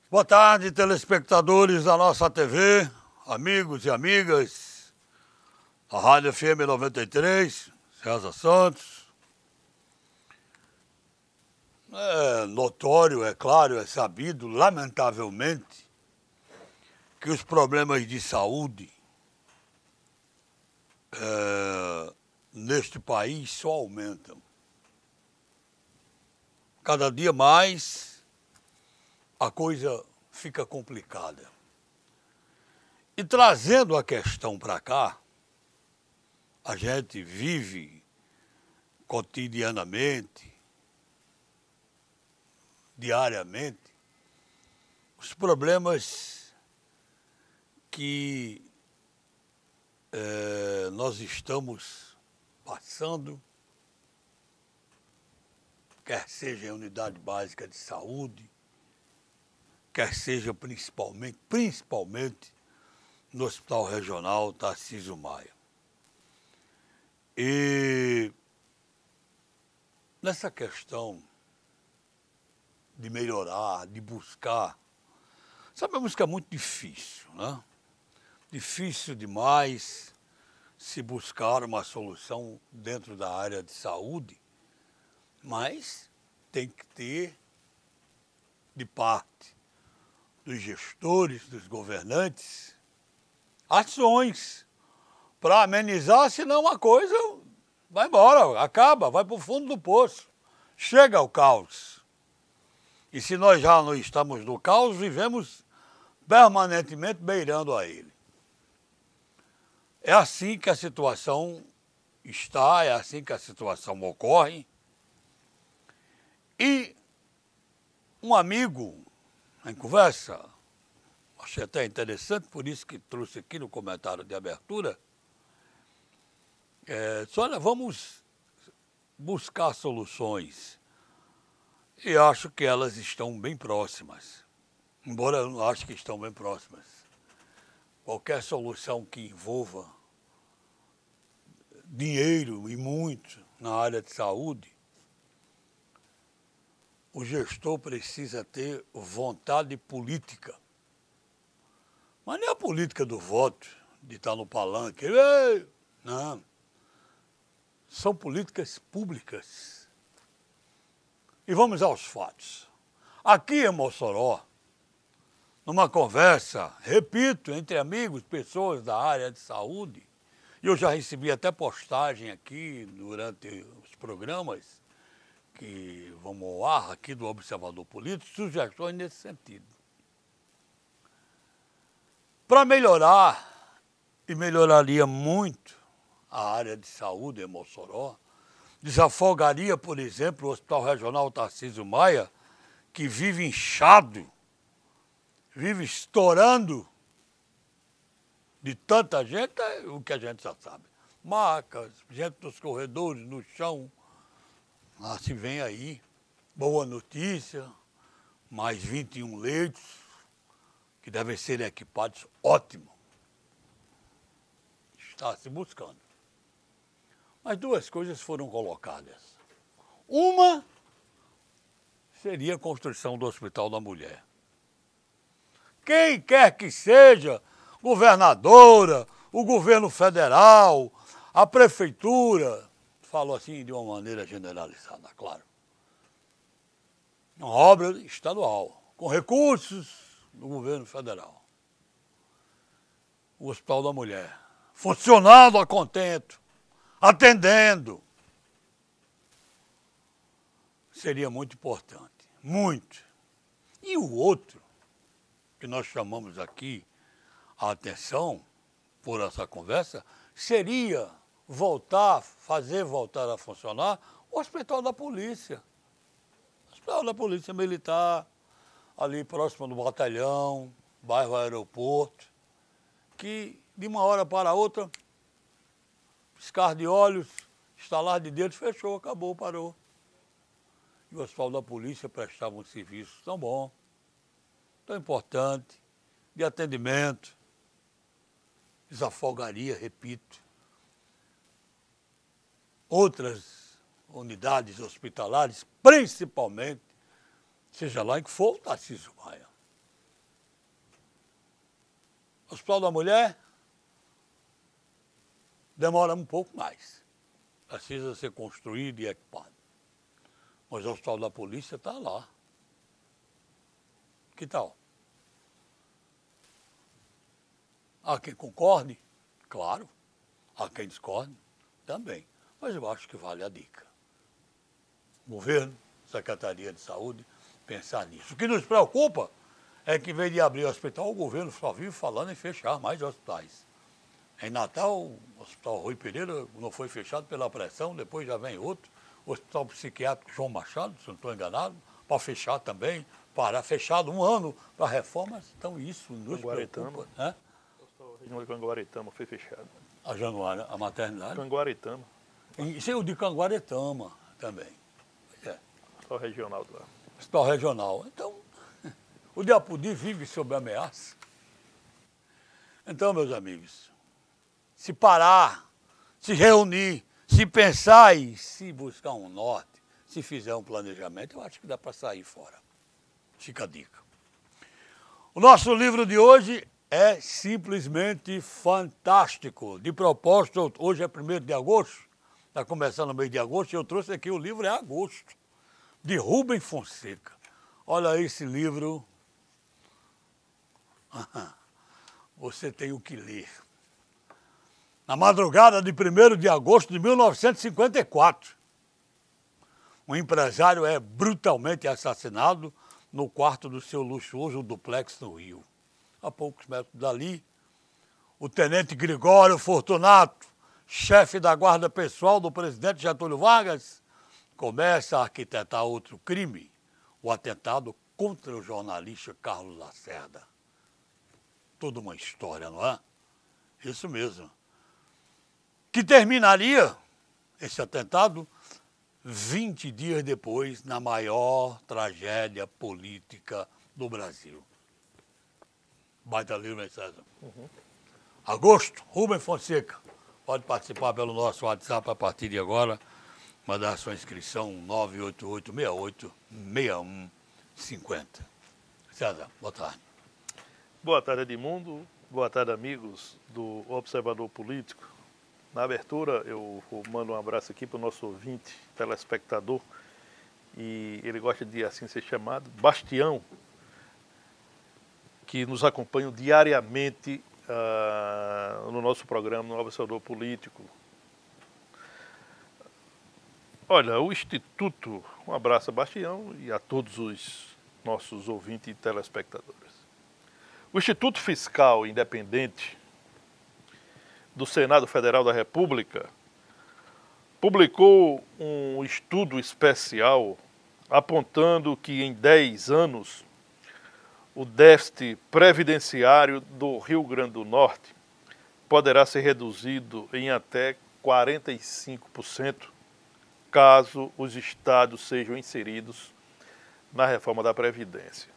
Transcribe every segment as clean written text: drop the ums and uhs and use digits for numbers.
Boa tarde, telespectadores da nossa TV, amigos e amigas da Rádio FM 93, César Santos. É notório, é claro, é sabido, lamentavelmente, que os problemas de saúde neste país só aumentam. Cada dia mais a coisa fica complicada. E trazendo a questão para cá, a gente vive cotidianamente, diariamente, os problemas que nós estamos passando, quer seja em unidade básica de saúde, quer seja principalmente no Hospital Regional Tarcísio Maia. E nessa questão de melhorar, de buscar, sabemos que é muito difícil, né? Difícil demais se buscar uma solução dentro da área de saúde, mas tem que ter de parte dos gestores, dos governantes, ações para amenizar, senão a coisa vai embora, acaba, vai para o fundo do poço, chega ao caos. E se nós já não estamos no caos, vivemos permanentemente beirando a ele. É assim que a situação está, é assim que a situação ocorre. E um amigo, em conversa, achei até interessante, por isso que trouxe aqui no comentário de abertura, olha, vamos buscar soluções. E acho que elas estão bem próximas, embora eu não ache que estão bem próximas. Qualquer solução que envolva dinheiro e muito na área de saúde, o gestor precisa ter vontade política. Mas nem a política do voto, de estar no palanque. Não. São políticas públicas. E vamos aos fatos. Aqui em Mossoró, numa conversa, repito, entre amigos, pessoas da área de saúde, e eu já recebi até postagem aqui durante os programas que vamos ao ar aqui do Observador Político, sugestões nesse sentido. Para melhorar, e melhoraria muito a área de saúde em Mossoró, desafogaria, por exemplo, o Hospital Regional Tarcísio Maia, que vive inchado, vive estourando de tanta gente, é o que a gente já sabe. Macas, gente nos corredores, no chão. Lá se vem aí, boa notícia, mais 21 leitos que devem ser equipados, ótimo. Está se buscando. Mas duas coisas foram colocadas. Uma seria a construção do Hospital da Mulher. Quem quer que seja, governadora, o governo federal, a prefeitura, falo assim de uma maneira generalizada, claro. Uma obra estadual, com recursos do governo federal. O Hospital da Mulher, funcionando a contento, atendendo. Seria muito importante, muito. E o outro, que nós chamamos aqui a atenção por essa conversa, seria fazer voltar a funcionar o Hospital da Polícia. O Hospital da Polícia Militar, ali próximo do batalhão, bairro Aeroporto, que de uma hora para outra, piscar de olhos, estalar de dedos, fechou, acabou, parou. E o Hospital da Polícia prestava um serviço tão bom, tão importante, de atendimento, desafogaria, repito. Outras unidades hospitalares, principalmente, seja lá em que for, o Tarcísio Maia. Hospital da Mulher demora um pouco mais. Precisa ser construído e equipado. Mas o Hospital da Polícia está lá. Que tal? Há quem concorde? Claro. Há quem discorde? Também. Mas eu acho que vale a dica. Governo, Secretaria de Saúde, pensar nisso. O que nos preocupa é que, em vez de abrir o hospital, o governo só vive falando em fechar mais hospitais. Em Natal, o Hospital Rui Pereira não foi fechado pela pressão, depois já vem outro. O Hospital Psiquiátrico João Machado, se não estou enganado, para fechar também, para fechado 1 ano para reformas. Então isso nos preocupa. Né? O Hospital Regional de Canguaretama foi fechado. A Januária, a maternidade. Canguaretama. E o de Canguaretama também. É. Hospital Regional lá. Hospital Regional. Então, o Diapudi vive sob ameaça. Então, meus amigos, se parar, se reunir, se pensar e se buscar um norte, se fizer um planejamento, eu acho que dá para sair fora. Fica a dica. O nosso livro de hoje é simplesmente fantástico. De propósito, hoje é 1º de agosto, está começando o mês de agosto, e eu trouxe aqui o livro, é Agosto, de Rubem Fonseca. Olha esse livro. Você tem o que ler. Na madrugada de 1º de agosto de 1954, um empresário é brutalmente assassinado no quarto do seu luxuoso duplex no Rio. A poucos metros dali, o tenente Gregório Fortunato, chefe da guarda pessoal do presidente Getúlio Vargas, começa a arquitetar outro crime, o atentado contra o jornalista Carlos Lacerda. Toda uma história, não é? Isso mesmo. Que terminaria, esse atentado, 20 dias depois, na maior tragédia política do Brasil. Baita livro, hein, César? Agosto, Rubem Fonseca. Pode participar pelo nosso WhatsApp a partir de agora. Mandar sua inscrição 988-68-6150. César, boa tarde. Boa tarde, Edmundo. Boa tarde, amigos do Observador Político. Na abertura, eu mando um abraço aqui para o nosso ouvinte, telespectador, e ele gosta de assim ser chamado, Bastião, que nos acompanha diariamente no nosso programa, no Observador Político. Olha, o Instituto, um abraço a Bastião e a todos os nossos ouvintes e telespectadores. O Instituto Fiscal Independente do Senado Federal da República publicou um estudo especial apontando que em 10 anos o déficit previdenciário do Rio Grande do Norte poderá ser reduzido em até 45%, caso os estados sejam inseridos na reforma da Previdência.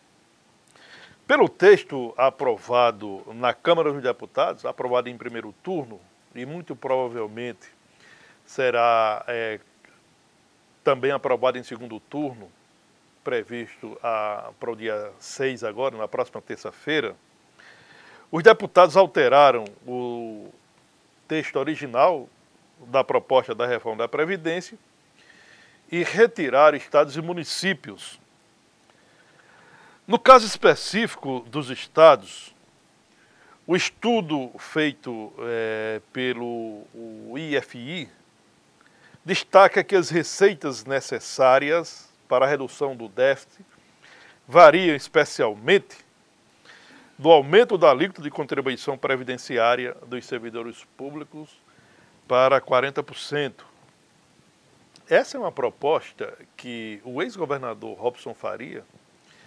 Pelo texto aprovado na Câmara dos Deputados, aprovado em primeiro turno, e muito provavelmente será também aprovado em segundo turno, previsto para o dia 6 agora, na próxima terça-feira, os deputados alteraram o texto original da proposta da reforma da Previdência e retiraram estados e municípios. No caso específico dos estados, o estudo feito pelo IFI destaca que as receitas necessárias para a redução do déficit variam especialmente do aumento da alíquota de contribuição previdenciária dos servidores públicos para 40%. Essa é uma proposta que o ex-governador Robson Faria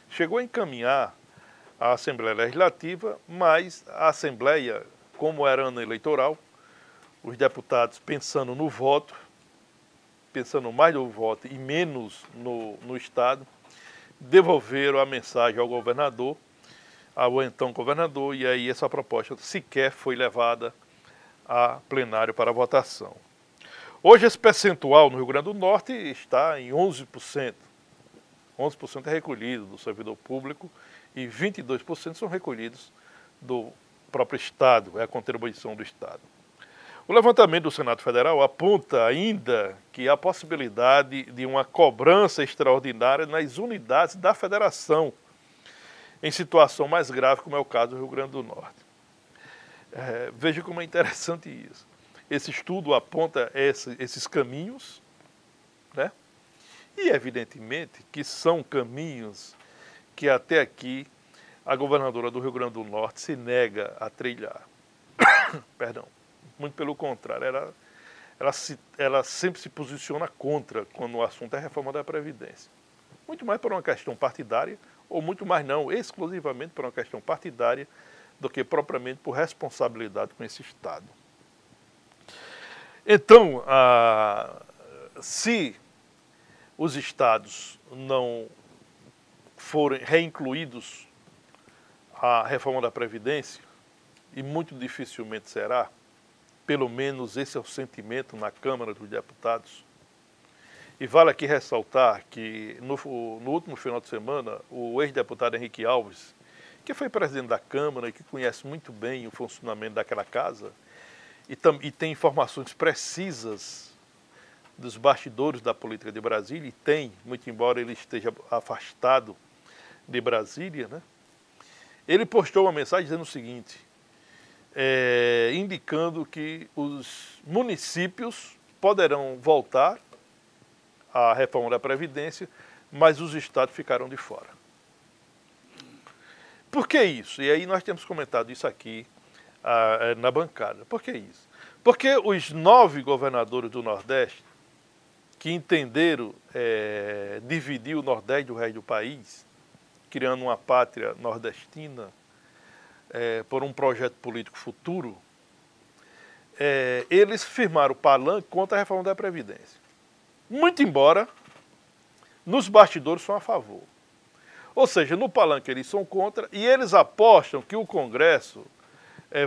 chegou a encaminhar à Assembleia Legislativa, mas a Assembleia como era ano eleitoral, os deputados pensando no voto, pensando mais no voto e menos no Estado, devolveram a mensagem ao governador, ao então governador, e aí essa proposta sequer foi levada a plenário para votação. Hoje esse percentual no Rio Grande do Norte está em 11%. 11% é recolhido do servidor público e 22% são recolhidos do próprio Estado, é a contribuição do Estado. O levantamento do Senado Federal aponta ainda que há possibilidade de uma cobrança extraordinária nas unidades da federação, em situação mais grave, como é o caso do Rio Grande do Norte. Veja como é interessante isso. Esse estudo aponta esses caminhos, né? E evidentemente que são caminhos que até aqui a governadora do Rio Grande do Norte se nega a trilhar. Perdão. Muito pelo contrário, ela sempre se posiciona contra quando o assunto é a reforma da Previdência. Muito mais por uma questão partidária, ou muito mais não, exclusivamente por uma questão partidária, do que propriamente por responsabilidade com esse Estado. Então, se os estados não forem reincluídos à reforma da Previdência, e muito dificilmente será, pelo menos esse é o sentimento na Câmara dos Deputados. E vale aqui ressaltar que no último final de semana, o ex-deputado Henrique Alves, que foi presidente da Câmara e que conhece muito bem o funcionamento daquela casa, e tem informações precisas dos bastidores da política de Brasília, e tem, muito embora ele esteja afastado de Brasília, né? Ele postou uma mensagem dizendo o seguinte, indicando que os municípios poderão voltar à reforma da Previdência, mas os estados ficaram de fora. Por que isso? E aí nós temos comentado isso aqui na bancada. Por que isso? Porque os 9 governadores do Nordeste, que entenderam dividir o Nordeste do resto do país, criando uma pátria nordestina, por um projeto político futuro, eles firmaram o palanque contra a reforma da Previdência. Muito embora, nos bastidores são a favor. Ou seja, no palanque eles são contra e eles apostam que o Congresso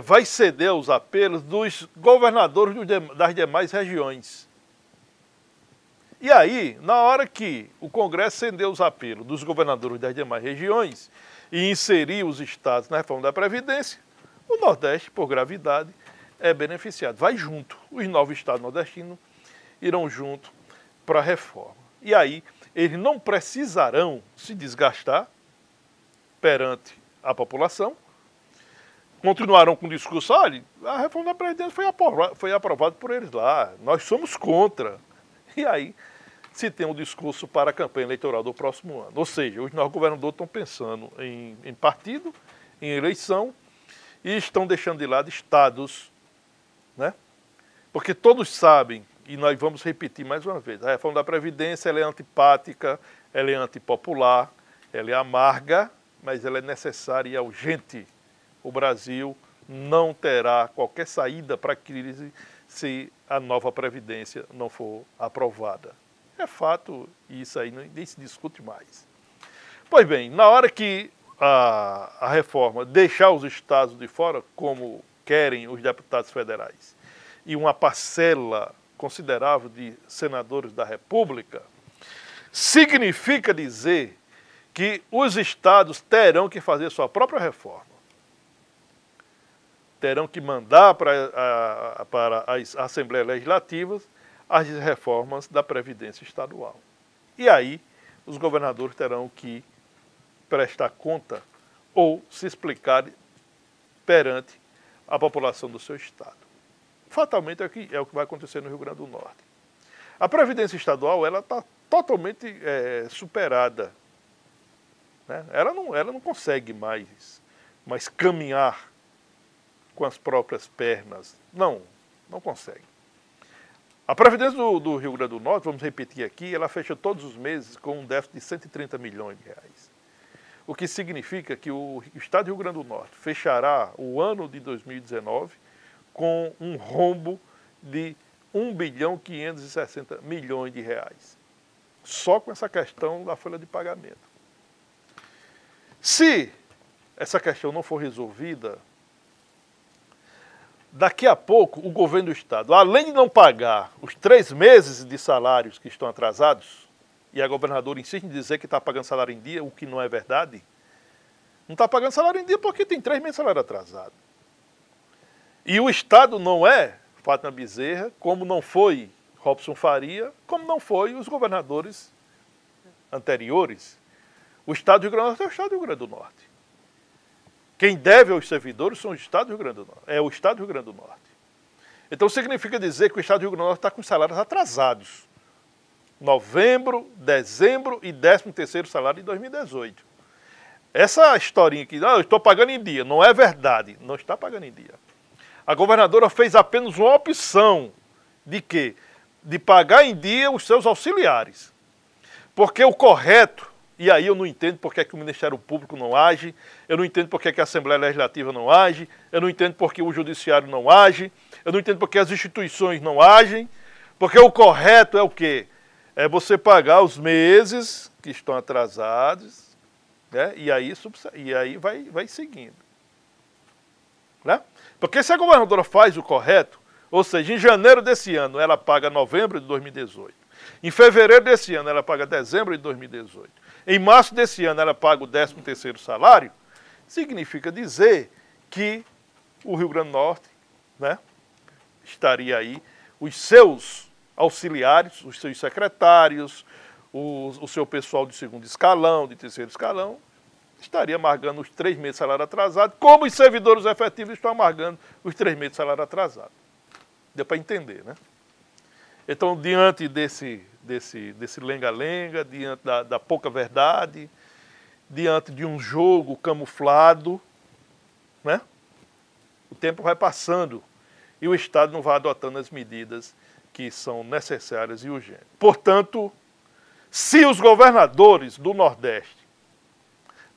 vai ceder aos apelos dos governadores das demais regiões. E aí, na hora que o Congresso ceder os apelos dos governadores das demais regiões e inserir os estados na reforma da Previdência, o Nordeste, por gravidade, é beneficiado. Vai junto. Os 9 estados nordestinos irão junto para a reforma. E aí, eles não precisarão se desgastar perante a população, continuarão com o discurso, olha, a reforma da Previdência foi aprovada por eles lá, nós somos contra. E aí se tem um discurso para a campanha eleitoral do próximo ano. Ou seja, os nossos governadores estão pensando em partido, em eleição, e estão deixando de lado estados, né? Porque todos sabem, e nós vamos repetir mais uma vez, a reforma da Previdência ela é antipática, ela é antipopular, ela é amarga, mas ela é necessária e urgente. O Brasil não terá qualquer saída para a crise se a nova Previdência não for aprovada. É fato, e isso aí nem se discute mais. Pois bem, na hora que a reforma deixar os estados de fora, como querem os deputados federais, e uma parcela considerável de senadores da República, significa dizer que os estados terão que fazer sua própria reforma. Terão que mandar para as Assembleias Legislativas as reformas da Previdência Estadual. E aí, os governadores terão que prestar conta ou se explicar perante a população do seu estado. Fatalmente é o que vai acontecer no Rio Grande do Norte. A Previdência Estadual ela está totalmente superada, né? Ela não consegue mais caminhar com as próprias pernas. Não consegue. A Previdência do Rio Grande do Norte, vamos repetir aqui, ela fecha todos os meses com um déficit de 130 milhões de reais. o que significa que o Estado do Rio Grande do Norte fechará o ano de 2019 com um rombo de 1.560 bilhões de reais. Só com essa questão da folha de pagamento. Se essa questão não for resolvida, daqui a pouco o governo do Estado, além de não pagar os 3 meses de salários que estão atrasados, e a governadora insiste em dizer que está pagando salário em dia, o que não é verdade, não está pagando salário em dia porque tem 3 meses de salário atrasado. E o Estado não é Fátima Bezerra, como não foi Robson Faria, como não foi os governadores anteriores. O Estado do Rio Grande do Norte é o Estado do Rio Grande do Norte. Quem deve aos servidores são o Estado do Rio Grande do Norte. É o Estado do Rio Grande do Norte. Então significa dizer que o Estado do Rio Grande do Norte está com salários atrasados. Novembro, dezembro e 13º salário de 2018. Essa historinha que eu estou pagando em dia, não é verdade. Não está pagando em dia. A governadora fez apenas uma opção de quê? De pagar em dia os seus auxiliares. Porque o correto, e aí eu não entendo porque é que o Ministério Público não age, eu não entendo porque é que a Assembleia Legislativa não age, eu não entendo porque o Judiciário não age, eu não entendo porque as instituições não agem, porque o correto é o quê? É você pagar os meses que estão atrasados, né? E aí vai seguindo. Né? Porque se a governadora faz o correto, ou seja, em janeiro desse ano ela paga novembro de 2018, em fevereiro desse ano ela paga dezembro de 2018, em março desse ano ela paga o 13º salário, significa dizer que o Rio Grande do Norte, né, estaria aí, os seus auxiliares, os seus secretários, o seu pessoal de 2º escalão, de 3º escalão, estaria amargando os 3 meses de salário atrasado, como os servidores efetivos estão amargando os 3 meses de salário atrasado. Deu para entender, né? Então, diante desse lenga-lenga, diante da pouca verdade, diante de um jogo camuflado, né? O tempo vai passando e o Estado não vai adotando as medidas que são necessárias e urgentes. Portanto, se os governadores do Nordeste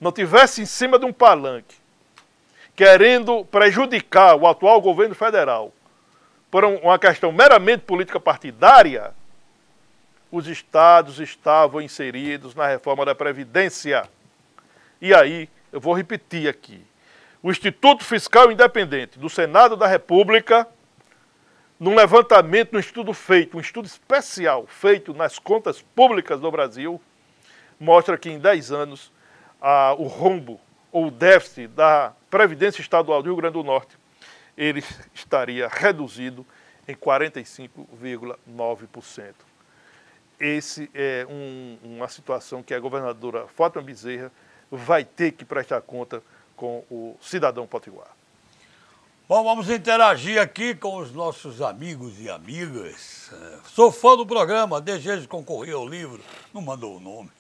não tivessem em cima de um palanque, querendo prejudicar o atual governo federal por uma questão meramente política partidária, os estados estavam inseridos na reforma da Previdência. E aí, eu vou repetir aqui, o Instituto Fiscal Independente do Senado da República, num levantamento, um estudo especial feito nas contas públicas do Brasil, mostra que em 10 anos o rombo ou o déficit da Previdência Estadual do Rio Grande do Norte, ele estaria reduzido em 45,9%. Esse é uma situação que a governadora Fátima Bezerra vai ter que prestar conta com o cidadão potiguar. Bom, vamos interagir aqui com os nossos amigos e amigas. Sou fã do programa, desejo concorrer ao livro. Não mandou o nome.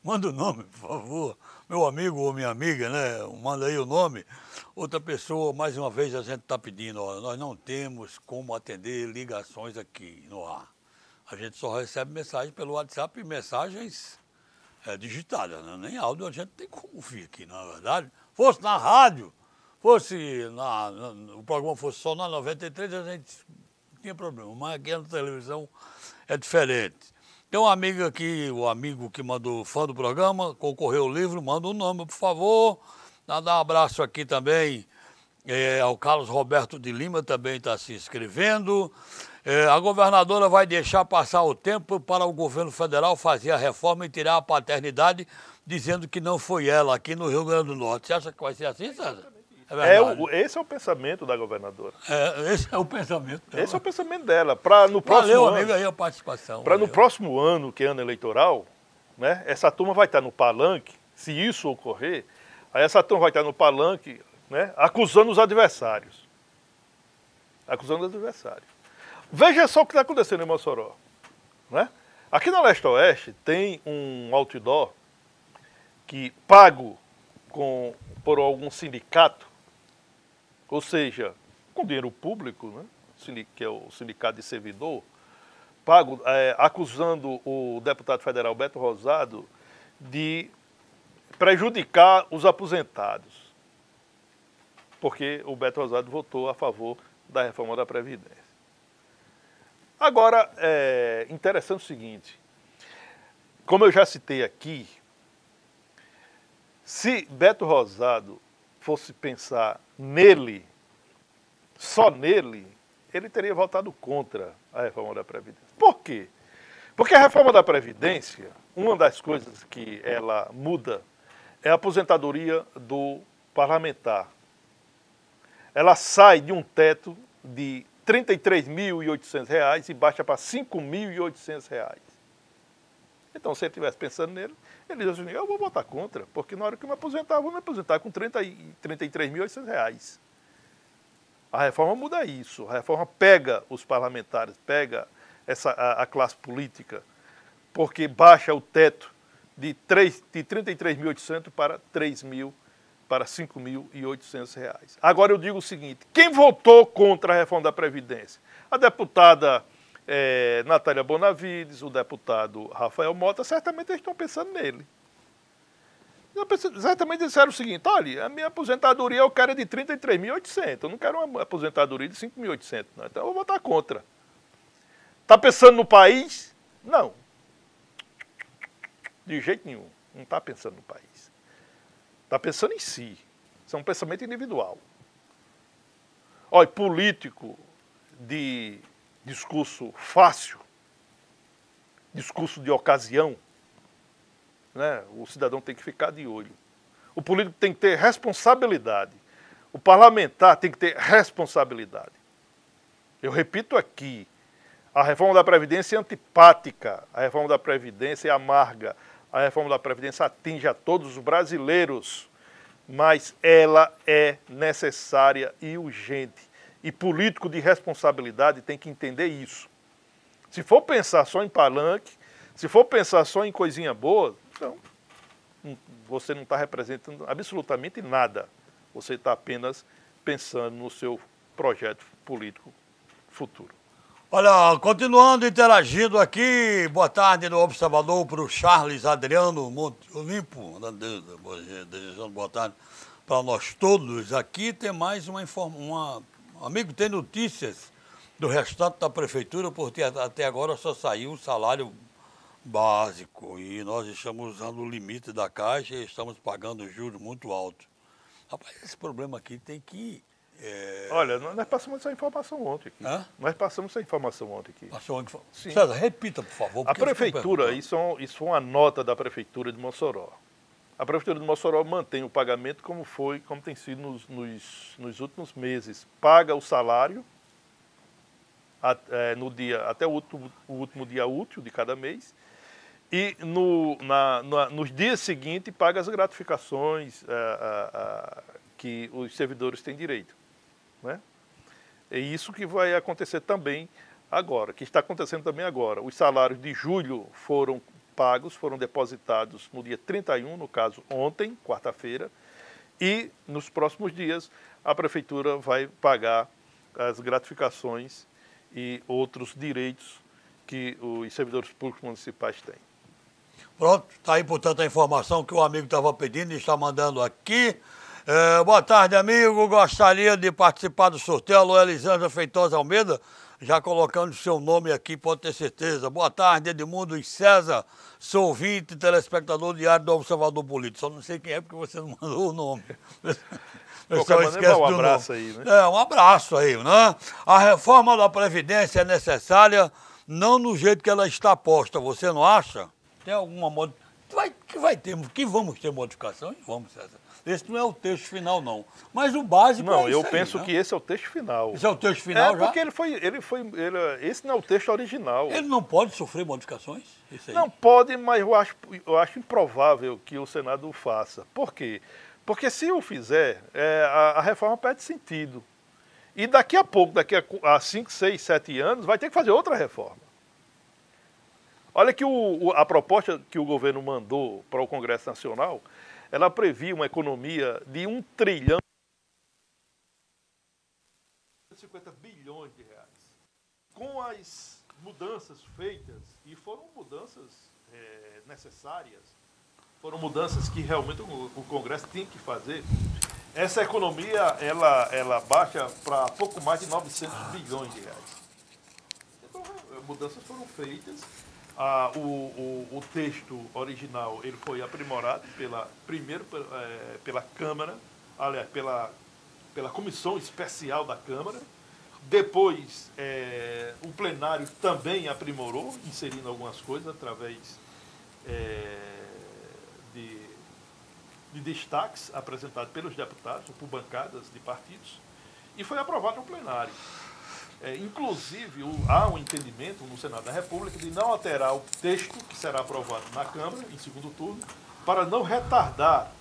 Manda o nome, por favor. Meu amigo ou minha amiga, né? Manda aí o nome. Outra pessoa, mais uma vez, a gente está pedindo, ó, nós não temos como atender ligações aqui no ar. A gente só recebe mensagem pelo WhatsApp e mensagens digitadas, né? Nem áudio a gente tem como ouvir aqui, na verdade. Fosse na rádio, o programa fosse só na 93, a gente não tinha problema. Mas aqui na televisão é diferente. Tem um amigo aqui, o amigo que mandou, fã do programa, concorreu ao livro, manda o nome, por favor. Dar um abraço aqui também ao Carlos Roberto de Lima, também está se inscrevendo. A governadora vai deixar passar o tempo para o governo federal fazer a reforma e tirar a paternidade, dizendo que não foi ela aqui no Rio Grande do Norte. Você acha que vai ser assim, César? Esse é o pensamento da governadora. Esse é o pensamento dela. Esse é o pensamento dela. Valeu, amigo, aí a participação. Para no próximo ano, que é ano eleitoral, né, essa turma vai estar no palanque, se isso ocorrer, aí essa turma vai estar no palanque, né, acusando os adversários. Acusando os adversários. Veja só o que está acontecendo em Mossoró. Né? Aqui na Leste-Oeste tem um outdoor que pago por algum sindicato, ou seja, com dinheiro público, né, que é o sindicato de servidor, acusando o deputado federal Beto Rosado de prejudicar os aposentados, porque o Beto Rosado votou a favor da reforma da Previdência. Agora, é interessante o seguinte, como eu já citei aqui, se Beto Rosado fosse pensar nele, só nele, ele teria votado contra a reforma da Previdência. Por quê? Porque a reforma da Previdência, uma das coisas que ela muda é a aposentadoria do parlamentar. Ela sai de um teto de R$ 33.800 e baixa para R$ 5.800. Então, se ele estivesse pensando nele, ele diz assim, eu vou votar contra, porque na hora que eu me aposentar, eu vou me aposentar com R$ 33.800. A reforma muda isso. A reforma pega os parlamentares, pega a classe política, porque baixa o teto de 33.800 para 3.000, para R$ 5.800. Agora eu digo o seguinte, quem votou contra a reforma da Previdência? A deputada Natália Bonavides, o deputado Rafael Mota, certamente eles estão pensando nele. Certamente disseram o seguinte, olha, a minha aposentadoria eu quero de 33.800, eu não quero uma aposentadoria de 5.800, não, então eu vou votar contra. Está pensando no país? Não. De jeito nenhum, não está pensando no país. Está pensando em si. Isso é um pensamento individual. Olha, político de discurso fácil, discurso de ocasião, né? O cidadão tem que ficar de olho. O político tem que ter responsabilidade. O parlamentar tem que ter responsabilidade. Eu repito aqui, a reforma da Previdência é antipática, a reforma da Previdência é amarga, a reforma da Previdência atinge a todos os brasileiros, mas ela é necessária e urgente. E político de responsabilidade tem que entender isso. Se for pensar só em palanque, se for pensar só em coisinha boa, então você não está representando absolutamente nada. Você está apenas pensando no seu projeto político futuro. Olha, continuando interagindo aqui, boa tarde do Observador para o Charles Adriano Monte Olimpo, desejando boa tarde para nós todos. Aqui tem mais um amigo, tem notícias do restante da prefeitura, porque até agora só saiu o salário básico e nós estamos usando o limite da Caixa e estamos pagando juros muito altos. Rapaz, esse problema aqui tem que... Olha, nós passamos essa informação ontem aqui. Hã? Nós passamos essa informação ontem aqui. Sim. César, repita, por favor. A prefeitura, isso foi uma nota da prefeitura de Mossoró. A prefeitura de Mossoró mantém o pagamento como tem sido nos últimos meses. Paga o salário até o último dia útil de cada mês e nos dias seguintes paga as gratificações que os servidores têm direito. Né? É isso que vai acontecer também agora, que está acontecendo também agora. Os salários de julho foram pagos, foram depositados no dia 31, no caso ontem, quarta-feira, e nos próximos dias a prefeitura vai pagar as gratificações e outros direitos que os servidores públicos municipais têm. Pronto, está aí, portanto, a informação que o amigo estava pedindo e está mandando aqui. Boa tarde, amigo. Gostaria de participar do sorteio. Alô, Elisângela Feitosa Almeida, já colocando seu nome aqui, pode ter certeza. Boa tarde, Edmundo e César. Sou ouvinte, telespectador diário do Observador Político. Só não sei quem é porque você não mandou o nome. Eu só esqueço um abraço aí, né? Um abraço aí, né? A reforma da Previdência é necessária, não no jeito que ela está posta. Você não acha? Tem alguma que vamos ter modificações? Vamos, César. Esse não é o texto final, não. Mas o básico é isso aí, eu penso que esse é o texto final. Esse é o texto final já? Porque esse não é o texto original. Ele não pode sofrer modificações? Isso aí? Não pode, mas eu acho improvável que o Senado o faça. Por quê? Porque se o fizer, a reforma perde sentido. E daqui a pouco, daqui a 5, 6, 7 anos, vai ter que fazer outra reforma. Olha que a proposta que o governo mandou para o Congresso Nacional, ela previa uma economia de 1 trilhão e 50 bilhões de reais. Com as mudanças feitas, e foram mudanças necessárias, Foram mudanças que realmente o Congresso tem que fazer. Essa economia, ela baixa para pouco mais de 900 bilhões de reais. Então, mudanças foram feitas. O texto original ele foi aprimorado primeiro pela Câmara, aliás, pela Comissão Especial da Câmara. Depois, o plenário também aprimorou, inserindo algumas coisas através de destaques apresentados pelos deputados, ou por bancadas de partidos, e foi aprovado no plenário. Inclusive, há um entendimento no Senado da República de não alterar o texto que será aprovado na Câmara, em segundo turno, para não retardar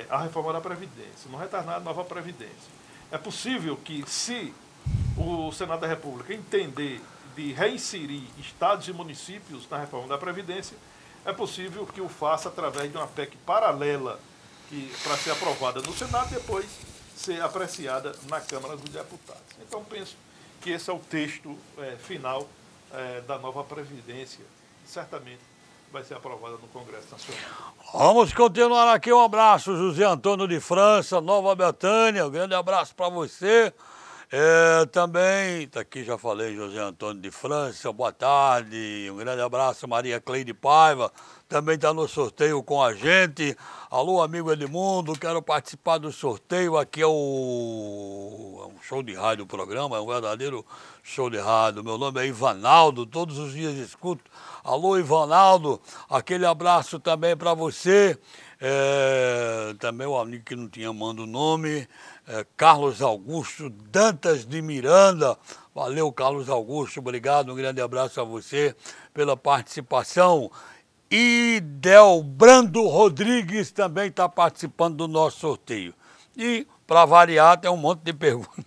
a reforma da Previdência, não retardar a nova Previdência. É possível que, se o Senado da República entender de reinserir estados e municípios na reforma da Previdência, é possível que o faça através de uma PEC paralela para ser aprovada no Senado e depois ser apreciada na Câmara dos Deputados. Então, penso que esse é o texto final da nova Previdência, que certamente vai ser aprovada no Congresso Nacional. Vamos continuar aqui. Um abraço, José Antônio de França, Nova Betânia. Um grande abraço para você. Também, aqui já falei, José Antônio de França, boa tarde, um grande abraço, Maria Cleide Paiva, também está no sorteio com a gente. Alô, amigo Edmundo, quero participar do sorteio, aqui é um show de rádio o programa, é um verdadeiro show de rádio. Meu nome é Ivanaldo, todos os dias escuto. Alô, Ivanaldo, aquele abraço também para você. Também o amigo que não tinha manda o nome, Carlos Augusto Dantas de Miranda. Valeu, Carlos Augusto, obrigado, um grande abraço a você pela participação. E Delbrando Rodrigues também está participando do nosso sorteio. E, para variar, tem um monte de perguntas.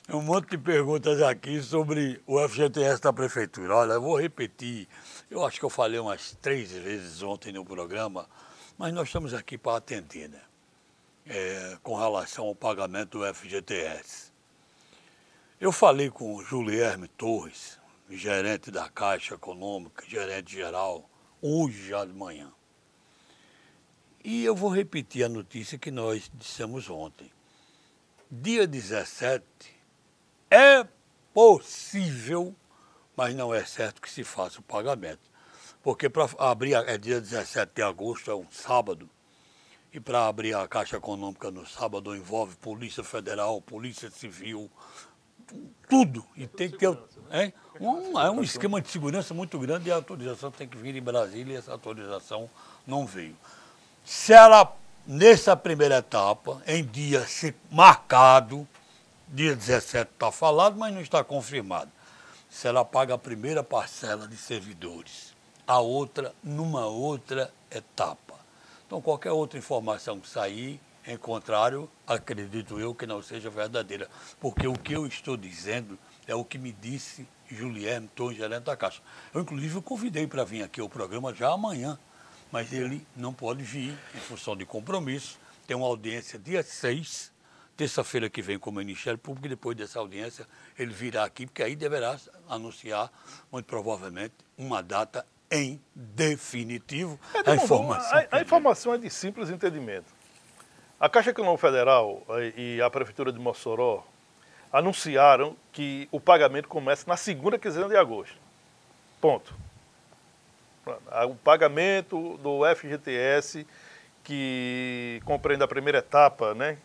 Um monte de perguntas aqui sobre o FGTS da Prefeitura. Olha, eu vou repetir, eu acho que eu falei umas 3 vezes ontem no programa, mas nós estamos aqui para atender, né? Com relação ao pagamento do FGTS. Eu falei com o Julierme Torres, gerente da Caixa Econômica, gerente geral, hoje já de manhã. E eu vou repetir a notícia que nós dissemos ontem. Dia 17, é possível, mas não é certo que se faça o pagamento. Porque para abrir, dia 17 de agosto, é um sábado, e para abrir a Caixa Econômica no sábado envolve Polícia Federal, Polícia Civil, tudo. E tem que ter um esquema de segurança muito grande e a autorização tem que vir em Brasília e essa autorização não veio. Será nessa primeira etapa, em dia marcado, dia 17 está falado, mas não está confirmado. Será paga a primeira parcela de servidores, a outra numa outra etapa. Então, qualquer outra informação que sair, em contrário, acredito eu que não seja verdadeira, porque o que eu estou dizendo é o que me disse Julierme Torres, gerente da Caixa. Eu, inclusive, o convidei para vir aqui ao programa já amanhã, mas ele não pode vir em função de compromisso. Tem uma audiência dia 6, terça-feira que vem com o Ministério Público, e depois dessa audiência ele virá aqui, porque aí deverá anunciar, muito provavelmente, uma data em definitivo. A informação é de simples entendimento. A Caixa Econômica Federal e a Prefeitura de Mossoró anunciaram que o pagamento começa na segunda quinzena de agosto. Ponto. O pagamento do FGTS, que compreende a primeira etapa, né?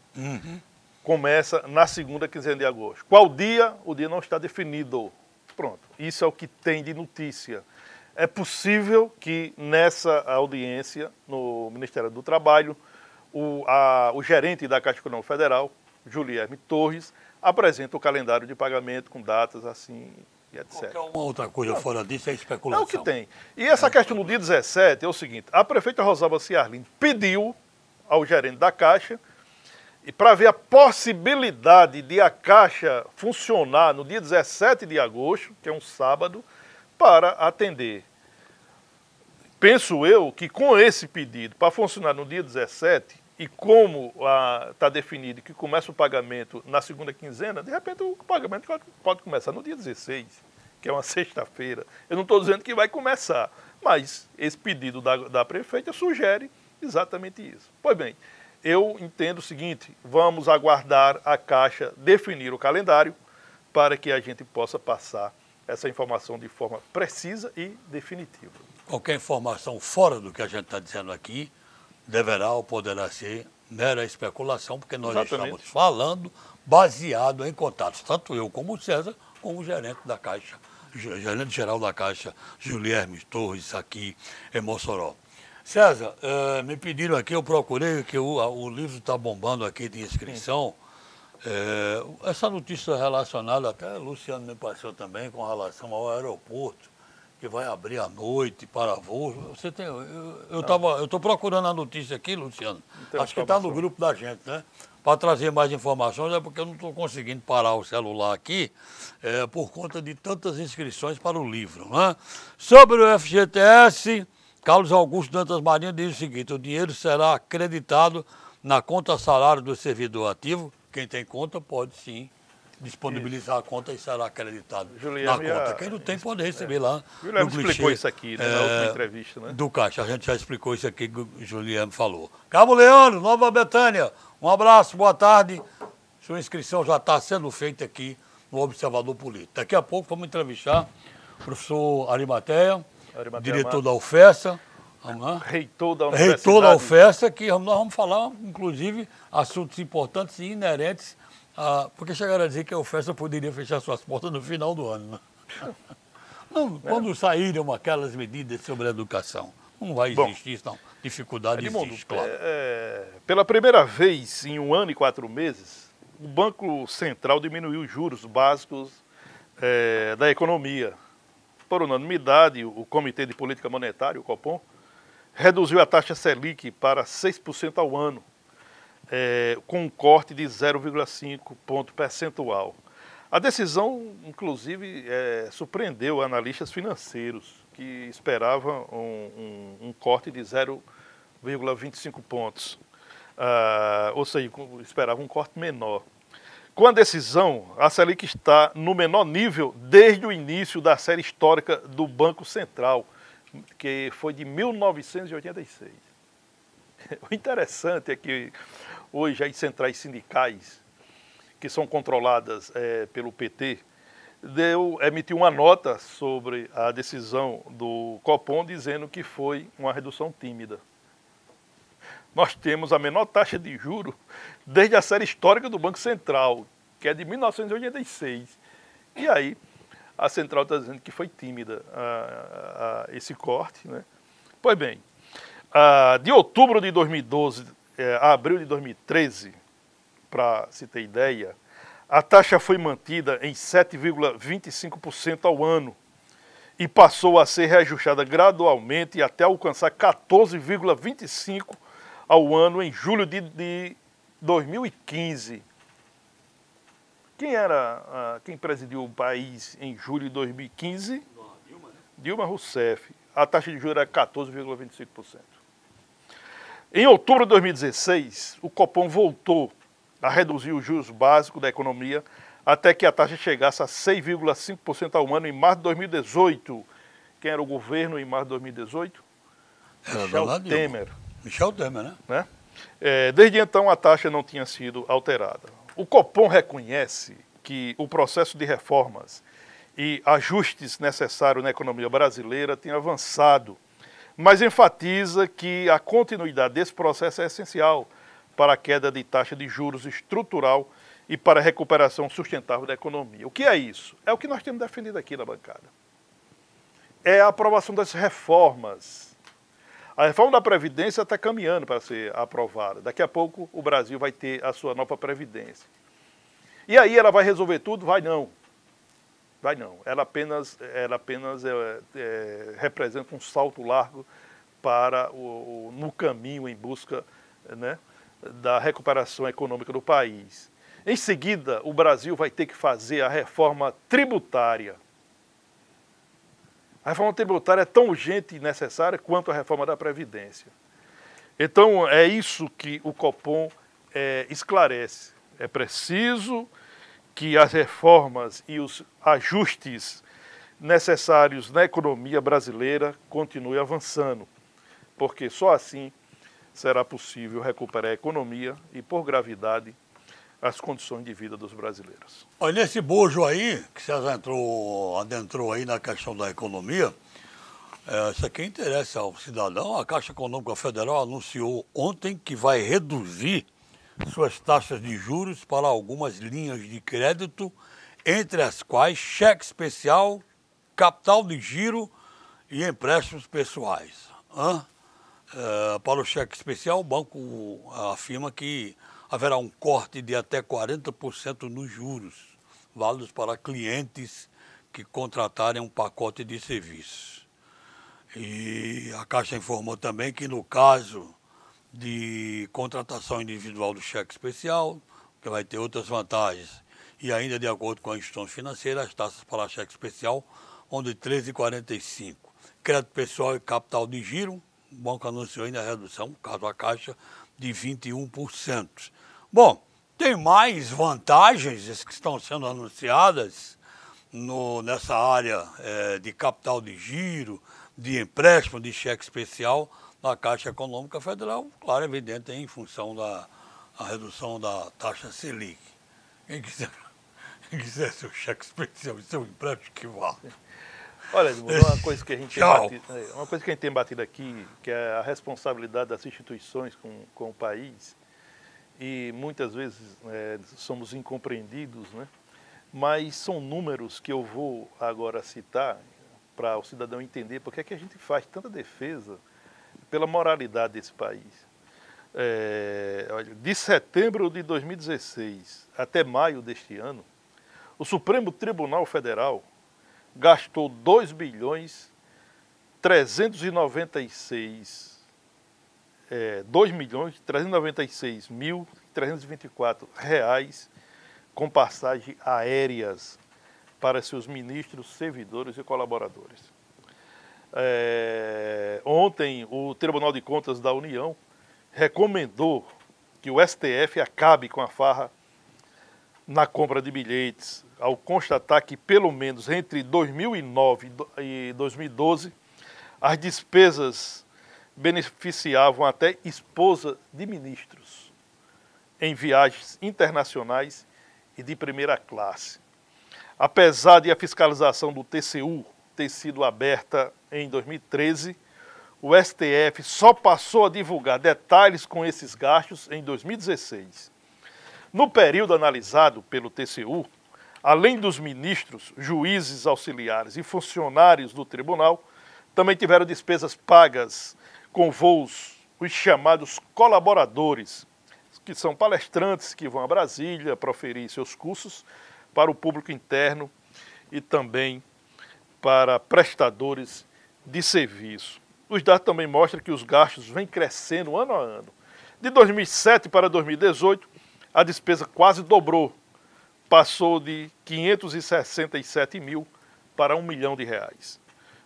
Começa na segunda quinzena de agosto. Qual dia? O dia não está definido. Pronto. Isso é o que tem de notícia. É possível que nessa audiência no Ministério do Trabalho, o gerente da Caixa Econômica Federal, Julierme Torres, apresenta o calendário de pagamento com datas assim e etc. Qualquer uma outra coisa fora disso é especulação. É o que tem. E essa questão do dia 17 é o seguinte: a prefeita Rosalba Ciarline pediu ao gerente da Caixa para ver a possibilidade de a Caixa funcionar no dia 17 de agosto, que é um sábado, para atender. Penso eu que com esse pedido, para funcionar no dia 17, e como está definido que começa o pagamento na segunda quinzena, de repente o pagamento pode começar no dia 16, que é uma sexta-feira. Eu não estou dizendo que vai começar, Mas esse pedido da prefeita sugere exatamente isso. Pois bem, eu entendo o seguinte, vamos aguardar a Caixa definir o calendário para que a gente possa passar essa informação de forma precisa e definitiva. Qualquer informação fora do que a gente está dizendo aqui deverá ou poderá ser mera especulação, porque nós estamos falando baseado em contatos, tanto eu como o César, como o gerente da Caixa, gerente geral da Caixa, Julierme Torres, aqui em Mossoró. César, me pediram aqui, eu procurei, que o livro está bombando aqui de inscrição. Essa notícia relacionada, até o Luciano me passou também, com relação ao aeroporto, que vai abrir à noite para voo. Você tem, eu estou procurando a notícia aqui, Luciano. Acho que está no grupo da gente, né? Para trazer mais informações, é porque eu não estou conseguindo parar o celular aqui por conta de tantas inscrições para o livro, né? Sobre o FGTS, Carlos Augusto Dantas Marinho diz o seguinte: o dinheiro será acreditado na conta salário do servidor ativo. Quem tem conta pode sim disponibilizar a conta e será acreditado na conta. Quem não tem pode receber lá. Juliano explicou isso aqui, né, na última entrevista, né? Do Caixa, a gente já explicou isso aqui que o Juliano falou. Cabo Leandro, Nova Betânia, um abraço, boa tarde. Sua inscrição já está sendo feita aqui no Observador Político. Daqui a pouco vamos entrevistar o professor Arimateia, diretor da UFESA, reitor da UFESA, que nós vamos falar, inclusive, assuntos importantes e inerentes, porque chegaram a dizer que a UFESA poderia fechar suas portas no final do ano. Né? Não, quando saíram aquelas medidas sobre a educação, não vai existir, não. Dificuldade existe, claro. Pela primeira vez em 1 ano e 4 meses, o Banco Central diminuiu os juros básicos da economia. Por unanimidade, o Comitê de Política Monetária, o Copom, reduziu a taxa Selic para 6% ao ano, com um corte de 0,5 ponto percentual. A decisão, inclusive, surpreendeu analistas financeiros, que esperavam um corte de 0,25 pontos, ou seja, esperavam um corte menor. Com a decisão, a Selic está no menor nível desde o início da série histórica do Banco Central, que foi de 1986. O interessante é que hoje as centrais sindicais, que são controladas pelo PT, emitiu uma nota sobre a decisão do Copom dizendo que foi uma redução tímida. Nós temos a menor taxa de juros desde a série histórica do Banco Central, que é de 1986. E aí, a central está dizendo que foi tímida esse corte, né? Pois bem, de outubro de 2012 a abril de 2013, para se ter ideia, a taxa foi mantida em 7,25% ao ano e passou a ser reajustada gradualmente até alcançar 14,25% ao ano em julho de 2015. Quem presidiu o país em julho de 2015? Dilma, né? Dilma Rousseff. A taxa de juros era 14,25%. Em outubro de 2016, o Copom voltou a reduzir os juros básicos da economia até que a taxa chegasse a 6,5% ao ano em março de 2018. Quem era o governo em março de 2018? Michel Temer. Michel Temer, né? Desde então, a taxa não tinha sido alterada. O Copom reconhece que o processo de reformas e ajustes necessários na economia brasileira tem avançado, mas enfatiza que a continuidade desse processo é essencial para a queda de taxa de juros estrutural e para a recuperação sustentável da economia. O que é isso? É o que nós temos defendido aqui na bancada. É a aprovação das reformas. A reforma da Previdência está caminhando para ser aprovada. Daqui a pouco o Brasil vai ter a sua nova Previdência. E aí ela vai resolver tudo? Vai não. Vai não. Ela apenas representa um salto largo para no caminho em busca, né, da recuperação econômica do país. Em seguida, o Brasil vai ter que fazer a reforma tributária. A reforma tributária é tão urgente e necessária quanto a reforma da Previdência. Então, é isso que o Copom esclarece. É preciso que as reformas e os ajustes necessários na economia brasileira continue avançando, porque só assim será possível recuperar a economia e, por gravidade, as condições de vida dos brasileiros. Olha, nesse bojo aí, que você adentrou aí na questão da economia, isso aqui interessa ao cidadão. A Caixa Econômica Federal anunciou ontem que vai reduzir suas taxas de juros para algumas linhas de crédito, entre as quais cheque especial, capital de giro e empréstimos pessoais. Para o cheque especial, o banco afirma que haverá um corte de até 40% nos juros, válidos para clientes que contratarem um pacote de serviços. E a Caixa informou também que no caso de contratação individual do cheque especial, que vai ter outras vantagens, e ainda de acordo com a instituição financeira, as taxas para cheque especial vão de 13,45. Crédito pessoal e capital de giro, o banco anunciou ainda a redução, caso a Caixa, de 21%. Bom, tem mais vantagens que estão sendo anunciadas nessa área de capital de giro, de empréstimo, de cheque especial na Caixa Econômica Federal, claro, evidente, em função da redução da taxa Selic. Quem quiser seu cheque especial e seu empréstimo, que vale. Olha, Edmundo, uma coisa que a gente tem batido aqui, que é a responsabilidade das instituições com o país, e muitas vezes somos incompreendidos, né? Mas são números que eu vou agora citar para o cidadão entender porque é que a gente faz tanta defesa pela moralidade desse país. Olha, de setembro de 2016 até maio deste ano, o Supremo Tribunal Federal gastou 2.396.324 reais com passagens aéreas para seus ministros, servidores e colaboradores. Ontem, o Tribunal de Contas da União recomendou que o STF acabe com a farra na compra de bilhetes, ao constatar que, pelo menos entre 2009 e 2012, as despesas beneficiavam até esposa de ministros em viagens internacionais e de primeira classe. Apesar de a fiscalização do TCU ter sido aberta em 2013, o STF só passou a divulgar detalhes com esses gastos em 2016. No período analisado pelo TCU, além dos ministros, juízes auxiliares e funcionários do tribunal, também tiveram despesas pagas com voos, os chamados colaboradores, que são palestrantes que vão a Brasília proferir seus cursos para o público interno e também para prestadores de serviço. Os dados também mostram que os gastos vêm crescendo ano a ano. De 2007 para 2018, a despesa quase dobrou, passou de 567 mil para 1 milhão de reais.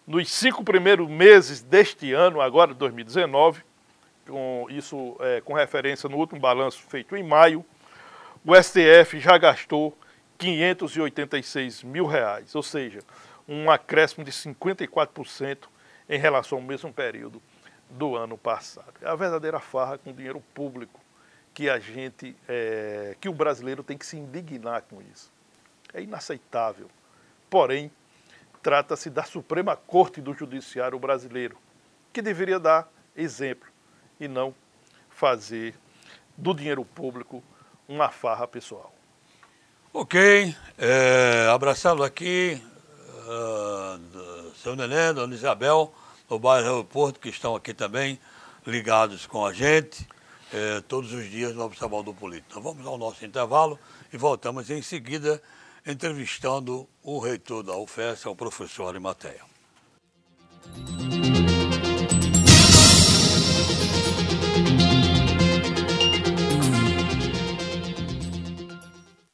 Nos 5 primeiros meses deste ano, agora 2019, com referência no último balanço feito em maio, o STF já gastou 586 mil reais, ou seja, um acréscimo de 54% em relação ao mesmo período do ano passado. É a verdadeira farra com dinheiro público que que o brasileiro tem que se indignar com isso. É inaceitável. Porém, trata-se da Suprema Corte do Judiciário brasileiro, que deveria dar exemplo e não fazer do dinheiro público uma farra pessoal. Ok, abraçando aqui seu Nenê, Dona Isabel, no bairro Aeroporto, que estão aqui também ligados com a gente, todos os dias no Observador Político. Então vamos ao nosso intervalo e voltamos em seguida entrevistando o reitor da UFES, o professor Arimateia.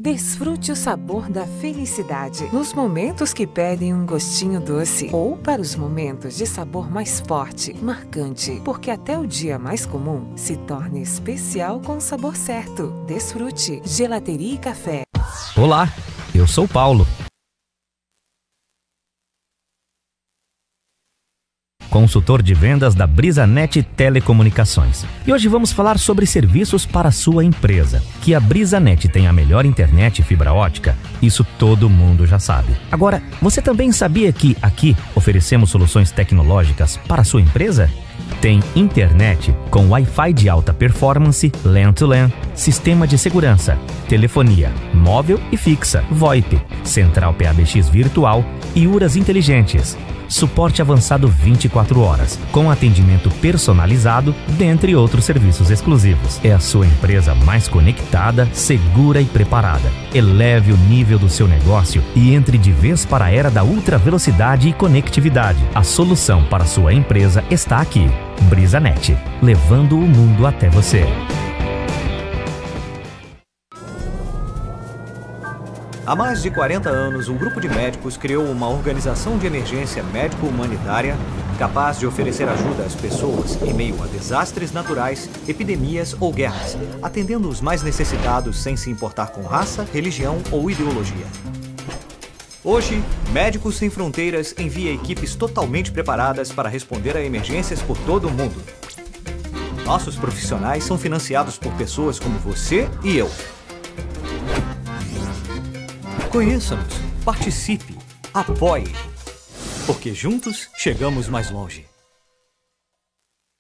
Desfrute o sabor da felicidade nos momentos que pedem um gostinho doce ou para os momentos de sabor mais forte, marcante, porque até o dia mais comum se torna especial com o sabor certo. Desfrute Gelateria e Café. Olá, eu sou Paulo. consultor de vendas da BrisaNet Telecomunicações. E hoje vamos falar sobre serviços para a sua empresa. Que a BrisaNet tem a melhor internet e fibra ótica, isso todo mundo já sabe. Agora, você também sabia que aqui oferecemos soluções tecnológicas para a sua empresa? Tem internet com Wi-Fi de alta performance, LAN-to-LAN, sistema de segurança, telefonia, móvel e fixa, VoIP, central PABX virtual e URAs inteligentes. Suporte avançado 24 horas, com atendimento personalizado, dentre outros serviços exclusivos. É a sua empresa mais conectada, segura e preparada. Eleve o nível do seu negócio e entre de vez para a era da ultravelocidade e conectividade. A solução para a sua empresa está aqui. BrisaNet, levando o mundo até você. Há mais de 40 anos, um grupo de médicos criou uma organização de emergência médico-humanitária capaz de oferecer ajuda às pessoas em meio a desastres naturais, epidemias ou guerras, atendendo os mais necessitados sem se importar com raça, religião ou ideologia. Hoje, Médicos Sem Fronteiras envia equipes totalmente preparadas para responder a emergências por todo o mundo. Nossos profissionais são financiados por pessoas como você e eu. Conheça-nos, participe, apoie, porque juntos chegamos mais longe.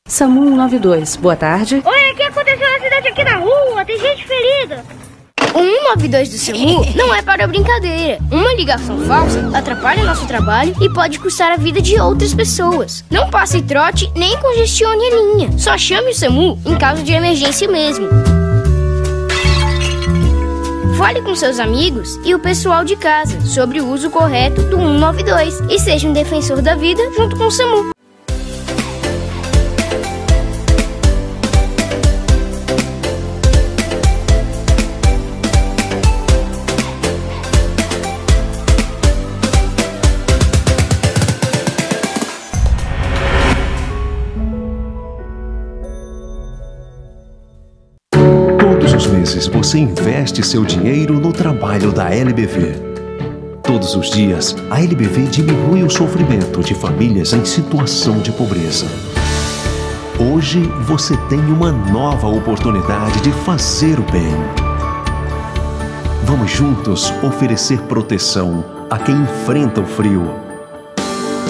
SAMU 192, boa tarde. Oi, o que aconteceu no acidente aqui na rua? Tem gente ferida. O 192 do SAMU não é para brincadeira. Uma ligação falsa atrapalha nosso trabalho e pode custar a vida de outras pessoas. Não passe trote nem congestione a linha. Só chame o SAMU em caso de emergência mesmo. Fale com seus amigos e o pessoal de casa sobre o uso correto do 192 e seja um defensor da vida junto com o SAMU. Você investe seu dinheiro no trabalho da LBV. Todos os dias, a LBV diminui o sofrimento de famílias em situação de pobreza. Hoje, você tem uma nova oportunidade de fazer o bem. Vamos juntos oferecer proteção a quem enfrenta o frio.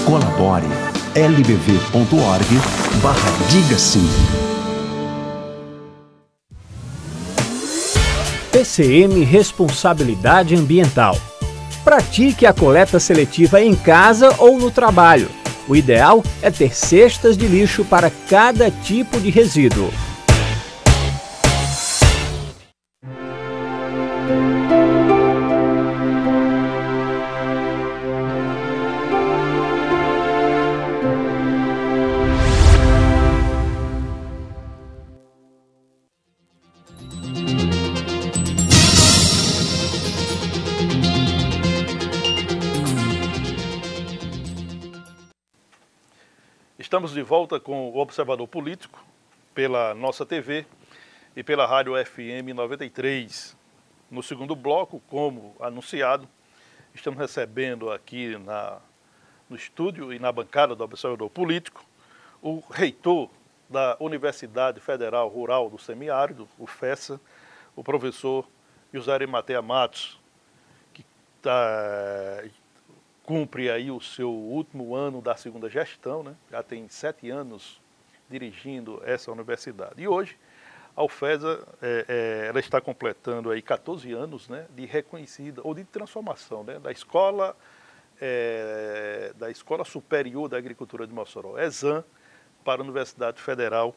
Colabore lbv.org/diga-sim. PCM Responsabilidade Ambiental. Pratique a coleta seletiva em casa ou no trabalho. O ideal é ter cestas de lixo para cada tipo de resíduo. Estamos de volta com o Observador Político, pela nossa TV e pela Rádio FM 93. No segundo bloco, como anunciado, estamos recebendo aqui no estúdio e na bancada do Observador Político o reitor da Universidade Federal Rural do Semiárido, o FESA, o professor José Arimatea Matos, que cumpre aí o seu último ano da segunda gestão, né? Já tem 7 anos dirigindo essa universidade. E hoje, a UFESA, ela está completando aí 14 anos, né, de reconhecida, ou de transformação, né, da Escola Superior da Agricultura de Mossoró, ESAM, para a Universidade Federal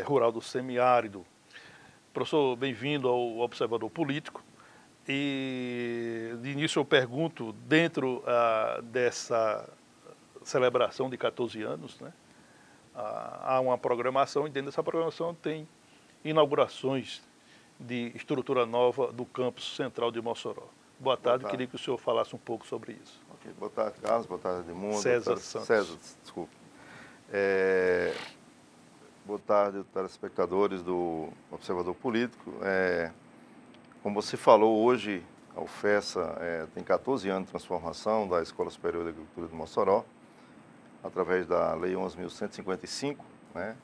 Rural do Semiárido. Professor, bem-vindo ao Observador Político. E de início eu pergunto, dentro dessa celebração de 14 anos, né, há uma programação, e dentro dessa programação tem inaugurações de estrutura nova do campus central de Mossoró. Boa tarde, queria que o senhor falasse um pouco sobre isso. Okay. Boa tarde, Carlos, boa tarde, Edmundo. César Santos. César, desculpe. Boa tarde, telespectadores do Observador Político. Como você falou, hoje a UFESA tem 14 anos de transformação da Escola Superior de Agricultura de Mossoró. através da Lei 11.155, né,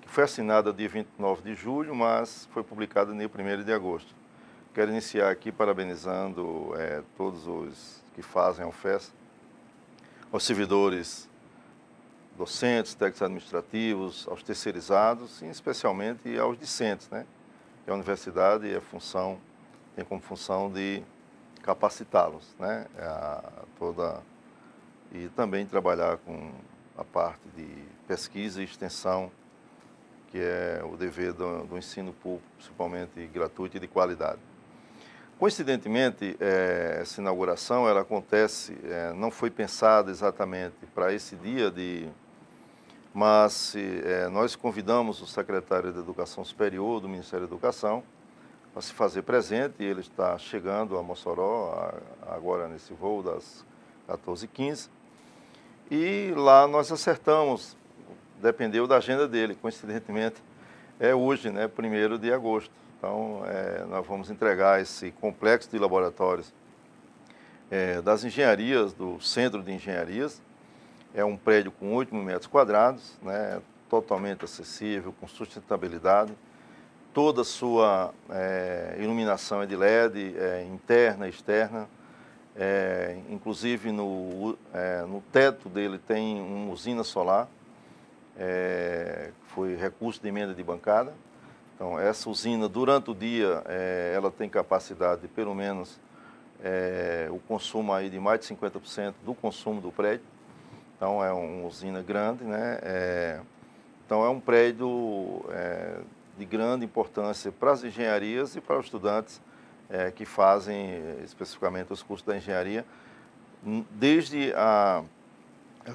que foi assinada dia 29 de julho, mas foi publicada no dia 1º de agosto. Quero iniciar aqui parabenizando todos os que fazem a UFES, aos servidores docentes, técnicos administrativos, aos terceirizados e especialmente aos discentes, né? A universidade tem como função de capacitá-los, né? E também trabalhar com a parte de pesquisa e extensão, que é o dever do ensino público, principalmente gratuito e de qualidade. Coincidentemente, essa inauguração ela acontece, não foi pensada exatamente para esse dia, mas nós convidamos o secretário de Educação Superior do Ministério da Educação para se fazer presente, e ele está chegando a Mossoró agora nesse voo das 14h15, e lá nós acertamos, dependeu da agenda dele, coincidentemente é hoje, né, 1º de agosto. Então, nós vamos entregar esse complexo de laboratórios das engenharias, do Centro de Engenharias. É um prédio com 8.000 metros quadrados, né, totalmente acessível, com sustentabilidade. Toda a sua iluminação é de LED, interna e externa. Inclusive, no teto dele tem uma usina solar, que foi recurso de emenda de bancada. Então, essa usina, durante o dia, ela tem capacidade de, pelo menos, o consumo aí de mais de 50% do consumo do prédio. Então, é uma usina grande, né? Então, é um prédio de grande importância para as engenharias e para os estudantes que fazem, especificamente, os cursos da engenharia, desde a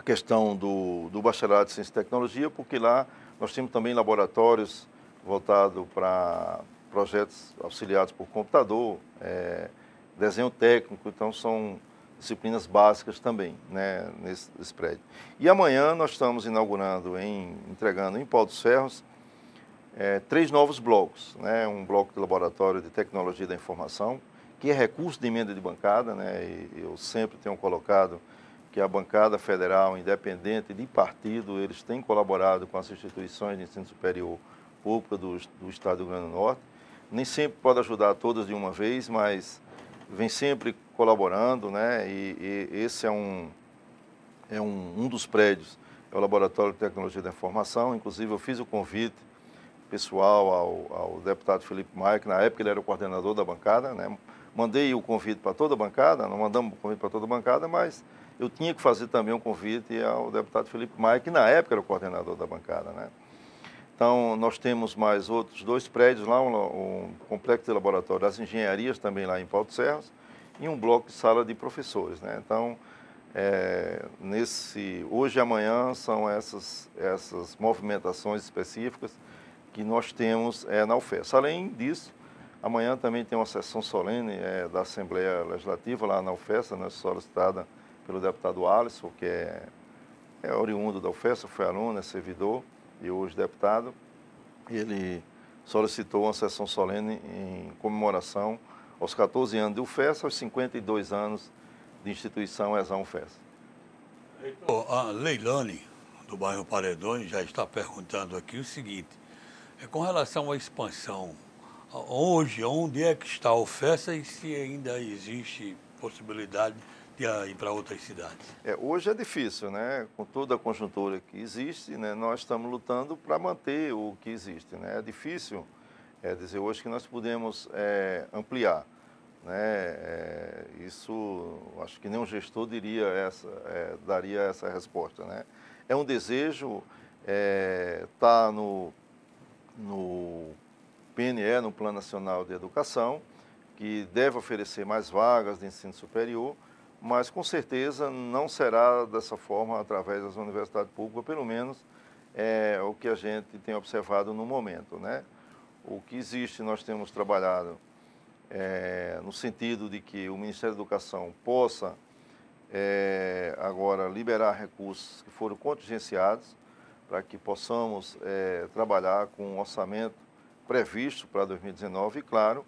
questão do bacharelado de Ciência e Tecnologia, porque lá nós temos também laboratórios voltado para projetos auxiliados por computador, desenho técnico, então são disciplinas básicas também, né, nesse prédio. E amanhã nós estamos inaugurando, entregando em Pau dos Ferros, 3 novos blocos, né, um bloco de laboratório de tecnologia da informação, que é recurso de emenda de bancada, né, e eu sempre tenho colocado que a bancada federal, independente de partido, eles têm colaborado com as instituições de ensino superior pública do Estado do Rio Grande do Norte. Nem sempre pode ajudar todas de uma vez, mas vem sempre colaborando, né? E esse é um dos prédios, é o Laboratório de Tecnologia da Informação. Inclusive, eu fiz o convite pessoal ao deputado Felipe Maia, que na época ele era o coordenador da bancada, né? Mandei o convite para toda a bancada, não mandamos o convite para toda a bancada, mas eu tinha que fazer também um convite ao deputado Felipe Maia, que na época era o coordenador da bancada, né? Então, nós temos mais outros 2 prédios lá, um complexo de laboratório das engenharias também lá em Pau dos Ferros e um bloco de sala de professores, né? Então, hoje e amanhã são essas movimentações específicas que nós temos na UFES. Além disso, amanhã também tem uma sessão solene da Assembleia Legislativa lá na UFES, né, solicitada pelo deputado Alisson, que é oriundo da UFES, foi aluno, é servidor e hoje deputado. Ele solicitou uma sessão solene em comemoração aos 14 anos de UFES, aos 52 anos de instituição Exam UFES. A Leilane, do bairro Paredões, já está perguntando aqui o seguinte, com relação à expansão, hoje, onde é que está a UFES e se ainda existe possibilidade de ir para outras cidades? Hoje é difícil, né? Com toda a conjuntura que existe, né? Nós estamos lutando para manter o que existe, né? É difícil dizer hoje que nós podemos ampliar, né? Isso, acho que nenhum gestor daria essa resposta, né? É um desejo, está no PNE, no Plano Nacional de Educação, que deve oferecer mais vagas de ensino superior, mas com certeza não será dessa forma através das universidades públicas, pelo menos o que a gente tem observado no momento, né? O que existe, nós temos trabalhado no sentido de que o Ministério da Educação possa agora liberar recursos que foram contingenciados para que possamos trabalhar com um orçamento previsto para 2019 e, claro,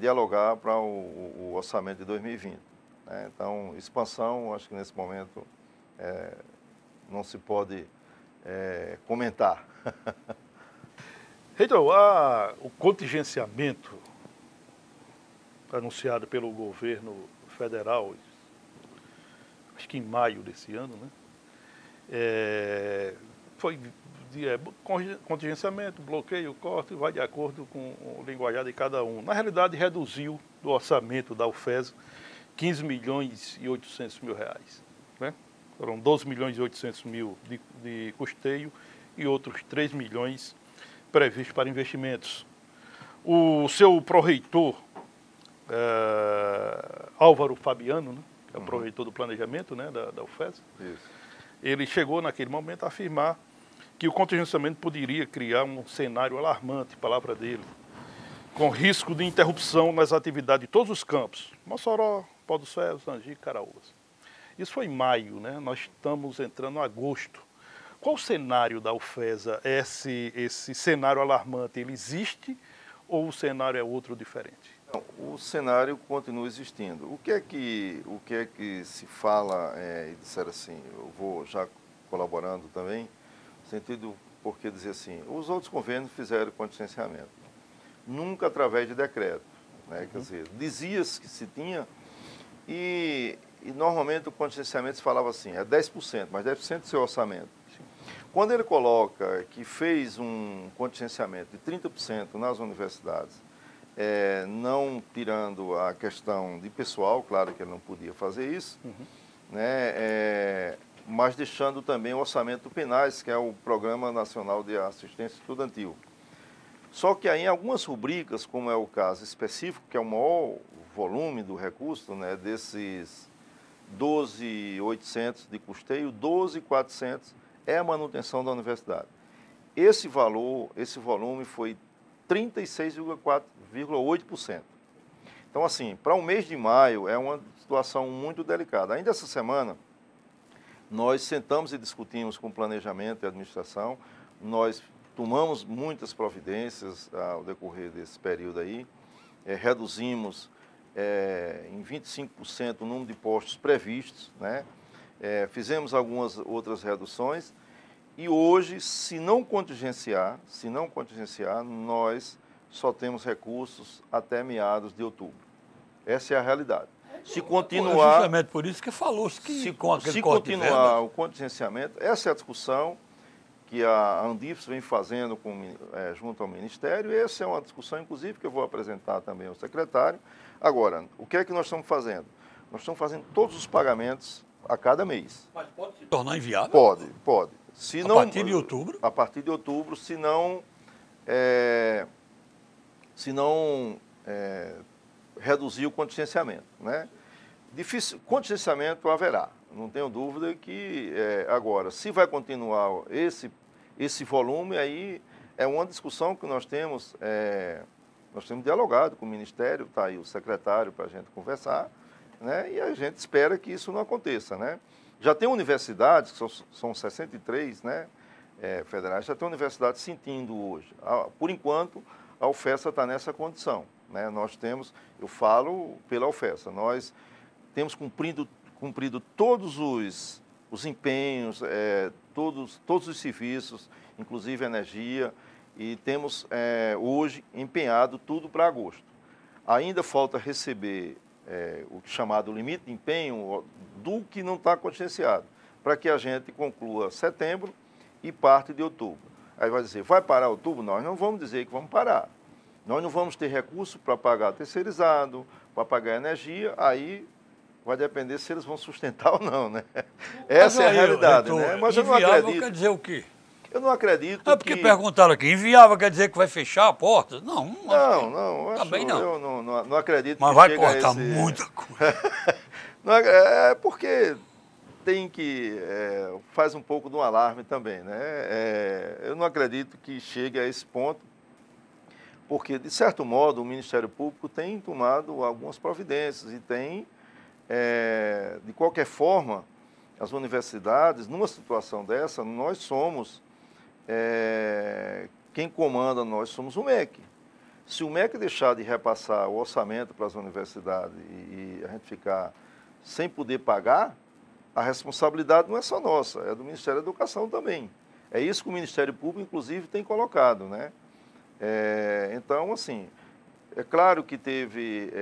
dialogar para o orçamento de 2020. Né? Então, expansão, acho que nesse momento não se pode comentar. Reitor, o contingenciamento anunciado pelo governo federal, acho que em maio desse ano, né? Foi contingenciamento, bloqueio, corte, vai de acordo com o linguajar de cada um. Na realidade, reduziu do orçamento da UFES 15 milhões e 800 mil reais. Né? Foram 12 milhões e 800 mil de custeio e outros 3 milhões previstos para investimentos. O seu pró-reitor, Álvaro Fabiano, né? Que é o pró-reitor do planejamento, né? da UFES, ele chegou naquele momento a afirmar que o contingenciamento poderia criar um cenário alarmante, palavra dele, com risco de interrupção nas atividades de todos os campos, Mossoró, Pó dos Ferros, Angico, Caraúbas. Isso foi em maio, né? Nós estamos entrando em agosto. Qual o cenário da UFESA? Esse cenário alarmante, ele existe ou o cenário é outro diferente? Não, o cenário continua existindo. O que é que se fala, e disseram assim, eu vou já colaborando também, no sentido, porque dizer assim, os outros governos fizeram contingenciamento, nunca através de decreto, né? Quer dizer, dizia-se que se tinha, e normalmente o contingenciamento se falava assim, é 10%, mas 10% do seu orçamento. Quando ele coloca que fez um contingenciamento de 30% nas universidades, não tirando a questão de pessoal, claro que ele não podia fazer isso, né, mas deixando também o orçamento do PNAES, que é o Programa Nacional de Assistência Estudantil. Só que aí em algumas rubricas, como é o caso específico, que é o maior volume do recurso, né, desses 12.800 de custeio, 12.400 é a manutenção da universidade. Esse volume foi 36,8%. Então, assim, para o mês de maio é uma situação muito delicada. Ainda essa semana, nós sentamos e discutimos com o planejamento e administração, nós tomamos muitas providências ao decorrer desse período aí, reduzimos em 25% o número de postos previstos, né? Fizemos algumas outras reduções e hoje, se não contingenciar, nós só temos recursos até meados de outubro. Essa é a realidade. Se continuar... Justamente por isso que falou-se que com aquele corte de verba... Se continuar o contingenciamento, essa é a discussão que a Andifes vem fazendo junto ao Ministério, e essa é uma discussão, inclusive, que eu vou apresentar também ao secretário. Agora, o que é que nós estamos fazendo? Nós estamos fazendo todos os pagamentos a cada mês. Mas pode se tornar inviável? Pode. A partir de outubro? A partir de outubro, se não reduzir o contingenciamento, né? Difícil, contingenciamento haverá, não tenho dúvida que agora, se vai continuar esse volume, aí é uma discussão que nós temos dialogado com o Ministério, está aí o secretário para a gente conversar, né? E a gente espera que isso não aconteça, né? Já tem universidades, que são 63, né, federais, já tem universidades sentindo hoje. Por enquanto, a UFESA está nessa condição, né? Nós temos, eu falo pela UFESA, nós temos cumprido todos os empenhos, todos os serviços, inclusive energia, e temos hoje empenhado tudo para agosto. Ainda falta receber o chamado limite de empenho do que não está contingenciado, para que a gente conclua setembro e parte de outubro. Aí vai dizer, vai parar outubro? Nós não vamos dizer que vamos parar. Nós não vamos ter recurso para pagar terceirizado, para pagar energia, aí vai depender se eles vão sustentar ou não, né? Essa é a realidade, né? Mas eu não acredito. Quer dizer o quê? Eu não acredito porque perguntaram aqui, inviável quer dizer que vai fechar a porta? Não. Também não. Eu não acredito. Mas vai cortar muita coisa. É porque tem que... faz um pouco de um alarme também, né? Eu não acredito que chegue a esse ponto, porque, de certo modo, o Ministério Público tem tomado algumas providências e tem, de qualquer forma, as universidades, numa situação dessa, nós somos... quem comanda nós somos o MEC. Se o MEC deixar de repassar o orçamento para as universidades e a gente ficar sem poder pagar, a responsabilidade não é só nossa, é do Ministério da Educação também. É isso que o Ministério Público, inclusive, tem colocado, né? Então, assim, é claro que teve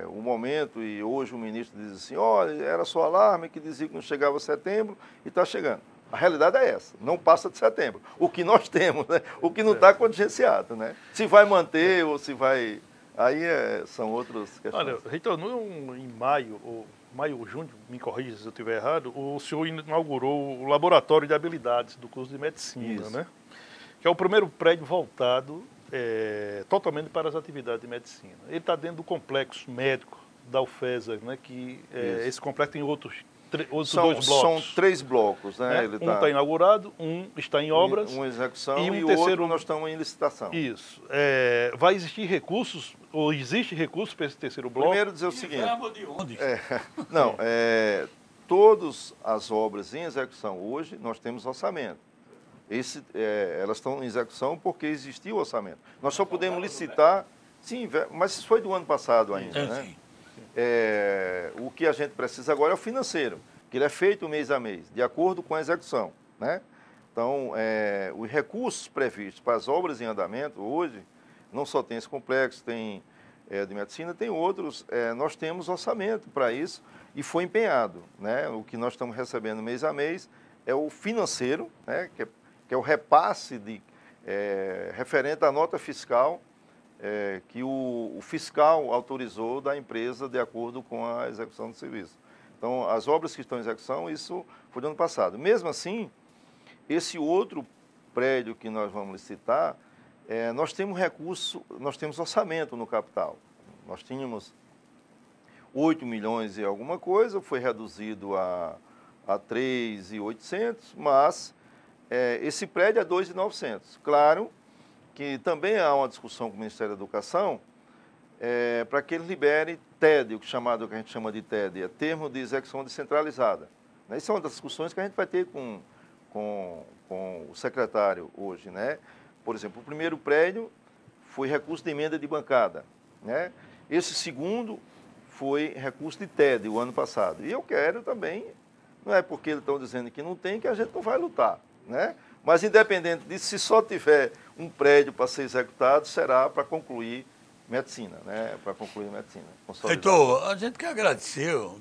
um momento, e hoje o ministro diz assim, olha, era só alarme que dizia que não chegava setembro e está chegando. A realidade é essa, não passa de setembro. O que nós temos, né? O que não está contingenciado, né? Se vai manter ou se vai... Aí são outras questões. Olha, reitor, em maio ou junho, me corrija se eu estiver errado, o senhor inaugurou o Laboratório de Habilidades do curso de Medicina, Isso. né? Que é o primeiro prédio voltado totalmente para as atividades de medicina. Ele está dentro do complexo médico da UFESA, né? Que esse complexo tem outros dois blocos. São 3 blocos, né? Um está inaugurado, um está em obras. Um em execução e o terceiro outro nós estamos em licitação. Isso. Vai existir recursos, ou existe recurso para esse terceiro bloco? Primeiro dizer o seguinte... De onde? Não, todas as obras em execução hoje, nós temos orçamento. Elas estão em execução porque existiu orçamento. Nós só podemos licitar... Sim, mas isso foi do ano passado ainda, né? Sim. O que a gente precisa agora é o financeiro, que ele é feito mês a mês, de acordo com a execução, né? Então, os recursos previstos para as obras em andamento hoje, não só tem esse complexo, tem de medicina, tem outros, nós temos orçamento para isso e foi empenhado, né? O que nós estamos recebendo mês a mês é o financeiro, né? Que é o repasse referente à nota fiscal, que o fiscal autorizou da empresa de acordo com a execução do serviço. Então, as obras que estão em execução, isso foi do ano passado. Mesmo assim, esse outro prédio que nós vamos licitar, nós temos recurso, nós temos orçamento no capital. Nós tínhamos 8 milhões e alguma coisa, foi reduzido a 3.800, mas esse prédio é 2.900. Claro que também há uma discussão com o Ministério da Educação para que ele libere TED, o que a gente chama de TED, é Termo de Execução Descentralizada. Isso é uma das discussões que a gente vai ter com o secretário hoje, né? Por exemplo, o primeiro prédio foi recurso de emenda de bancada, né? Esse segundo foi recurso de TED o ano passado. E eu quero também, não é porque eles estão dizendo que não tem, que a gente não vai lutar, né? Mas, independente disso, se só tiver um prédio para ser executado, será para concluir medicina, né? Para concluir medicina. Heitor, a gente quer agradecer, o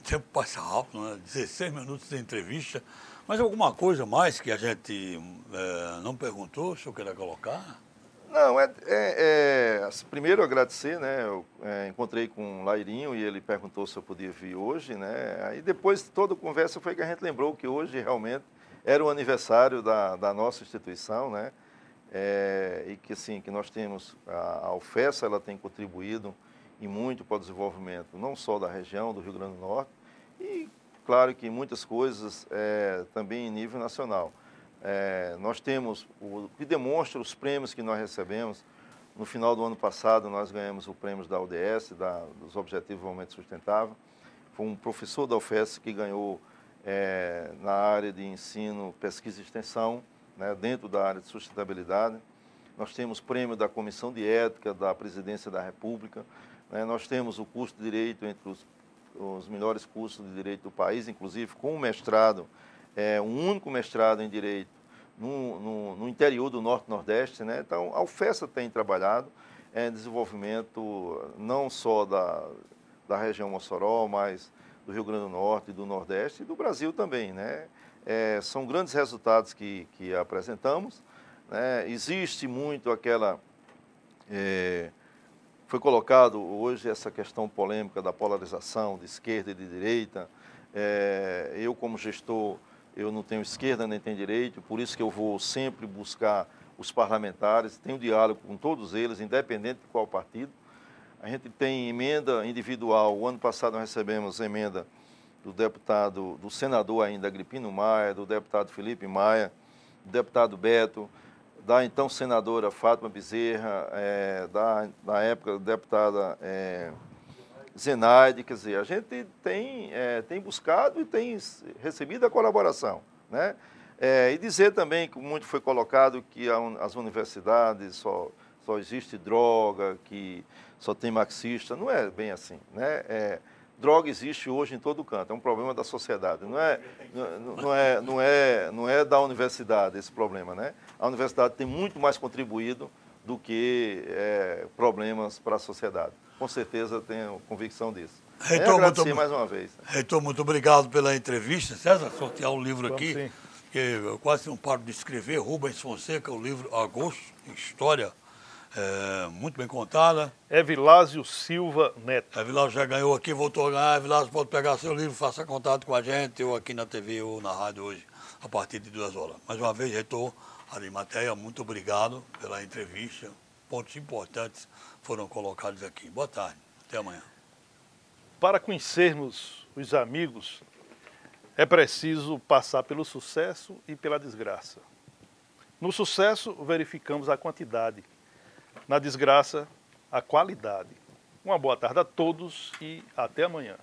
tempo passa rápido, né? 16 minutos de entrevista, mas alguma coisa mais que a gente não perguntou, o senhor queira colocar? Não, primeiro agradecer, né? Eu encontrei com o Lairinho e ele perguntou se eu podia vir hoje, né? Aí depois de toda a conversa foi que a gente lembrou que hoje realmente era o aniversário da nossa instituição, né? E que, assim, que nós temos, a UFESA, ela tem contribuído e muito para o desenvolvimento, não só da região, do Rio Grande do Norte, e, claro, que muitas coisas também em nível nacional. Nós temos, o que demonstra os prêmios que nós recebemos. No final do ano passado, nós ganhamos o prêmio da ODS, dos Objetivos de Desenvolvimento Sustentável. Foi um professor da UFESA que ganhou na área de ensino, pesquisa e extensão, né, dentro da área de sustentabilidade. Nós temos prêmio da Comissão de Ética da Presidência da República, né, nós temos o curso de Direito entre os melhores cursos de Direito do país, inclusive com um mestrado, um único mestrado em Direito no interior do Norte-Nordeste, né? Então, a UFESA tem trabalhado em desenvolvimento não só da região Mossoró, mas do Rio Grande do Norte, do Nordeste e do Brasil também, né? São grandes resultados que apresentamos, né? Existe muito foi colocado hoje essa questão polêmica da polarização de esquerda e de direita. Eu, como gestor, eu não tenho esquerda nem tenho direita, por isso que eu vou sempre buscar os parlamentares, tenho diálogo com todos eles, independente de qual partido. A gente tem emenda individual. O ano passado nós recebemos emenda do senador ainda Agripino Maia, do deputado Felipe Maia, do deputado Beto, da então senadora Fátima Bezerra, da época deputada Zenaide. Quer dizer, a gente tem buscado e tem recebido a colaboração, né? E dizer também que muito foi colocado que as universidades só existe droga, que só tem marxista. Não é bem assim, né? Droga existe hoje em todo canto, é um problema da sociedade. Não é da universidade esse problema, né? A universidade tem muito mais contribuído do que problemas para a sociedade. Com certeza tenho convicção disso. Reitor, agradecer mais uma vez. Reitor, muito obrigado pela entrevista. César, sortear o livro aqui, sim. que eu quase não paro de escrever. Rubens Fonseca, o livro Agosto, História, muito bem contada. Evilásio Silva Neto. Evilásio já ganhou aqui, voltou a ganhar. Evilásio pode pegar seu livro, faça contato com a gente, ou aqui na TV ou na rádio hoje, a partir de 2 horas. Mais uma vez, reitor Arimateia, muito obrigado pela entrevista. Pontos importantes foram colocados aqui. Boa tarde, até amanhã. Para conhecermos os amigos, é preciso passar pelo sucesso e pela desgraça. No sucesso, verificamos a quantidade. Na desgraça, a qualidade. Uma boa tarde a todos e até amanhã.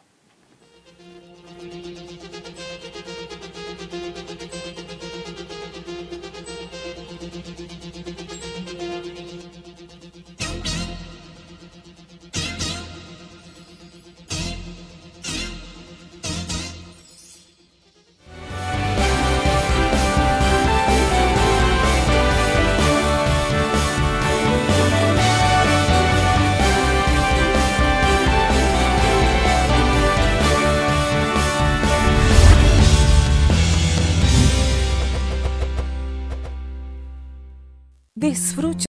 Desfrute